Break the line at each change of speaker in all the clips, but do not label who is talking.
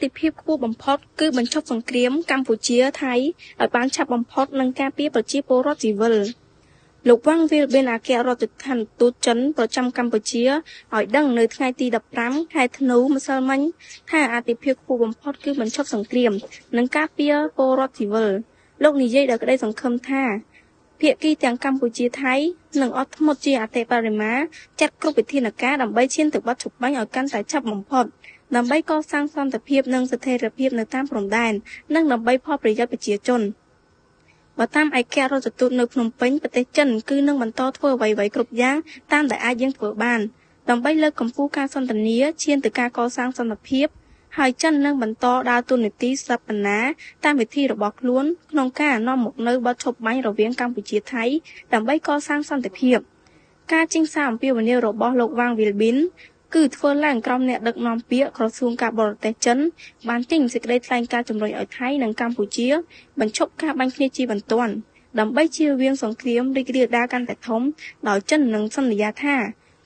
ទិភាពខ្ពស់បំផុតគឺបញ្ឈប់សង្គ្រាមកម្ពុជាថៃឲ្យបានឆាប់បំផុតនិងការពារប្រជាពលរដ្ឋស៊ីវិលលោកវ៉ាងវីលប៊ិនអគ្គរដ្ឋដ្ឋានទូតចិនប្រចាំកម្ពុជាឲ្យដឹងនៅថ្ងៃទី15ខែធ្នូម្សិលមិញថាអាទិភាពខ្ពស់បំផុតគឺបញ្ឈប់សង្គ្រាមនិងការពារពលរដ្ឋស៊ីវិលលោកនិយាយដោយក្តីសង្ឃឹមថាភាគីទាំងកម្ពុជាថៃនិងអត់ធ្មត់ជាអតិបរមាចាត់គ្រប់វិធានការដើម្បីឈានទៅបទជប់បាញ់ឲ្យកាន់តែឆាប់បំផុតដើម្បីកសាងសន្តិភាពនិងស្ថិរភាពនៅតាមព្រំដែននិងដើម្បីផលប្រយោជន៍ប្រជាជនបើតាមឯករដ្ឋទូតនៅភ្នំពេញប្រទេសចិនគឺនឹងបន្តធ្វើអ្វីៗគ្រប់យ៉ាងតាមដែលអាចយើងធ្វើបានដើម្បីលើកកម្ពស់ការសន្ទនាឈានទៅការកសាងសន្តិភាពហើយចិននឹងបន្តដើរតួនាទីស្ថាបនាតាមវិធីរបស់ខ្លួនក្នុងការនាំមកនូវបទឈប់បាញ់រវាងកម្ពុជាថៃដើម្បីកសាងសន្តិភាពការចេញសារអំពាវនាវរបស់លោកវ៉ាងវីលប៊ិនគឺធ្វើឡើងក្រោមអ្នកដឹកនាំពាក្យក្រសួងការបរទេសចិនបានចេញសេចក្តីថ្លែងការណ៍ជំរុញឲ្យថៃនិងកម្ពុជាបញ្ឈប់ការបាញ់គ្នាជាបន្ទាន់ដើម្បីជៀសវាងសង្គ្រាមរីករាលដាលកាន់តែធំដោយចិននឹងសន្យាថា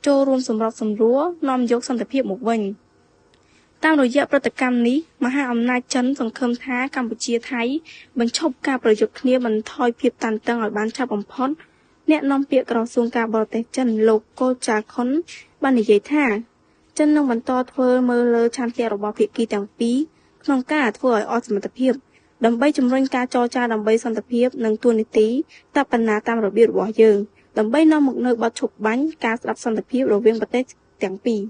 ចូលរួមសម្របសម្រួលនាំយកសន្តិភាពមកវិញតាមរយៈព្រឹត្តិកម្មនេះមហាអំណាចចិនសង្ឃឹមថាកម្ពុជាថៃបញ្ឈប់ការប្រយុទ្ធគ្នាបន្ថយភាពតានតឹងឲ្យបានឆាប់បំផុតអ្នកនាំពាក្យក្រសួងការបរទេសចិនលោកកូចាខុនបាននិយាយថាចិននឹងបន្តធ្វើមើលលើឆន្ទៈរបស់ភាគីទាំងពីរក្នុងការធ្វើឲ្យអស់សមត្ថភាពដើម្បីជំរុញការចរចាដើម្បីសន្តិភាពនិងទួនាទីតបនាតាមរបៀបរបស់យើងដើម្បីនាំមកនូវបទឈប់បាញ់ការស្ដាប់សន្តិភាពរវាងប្រទេសទាំងពីរ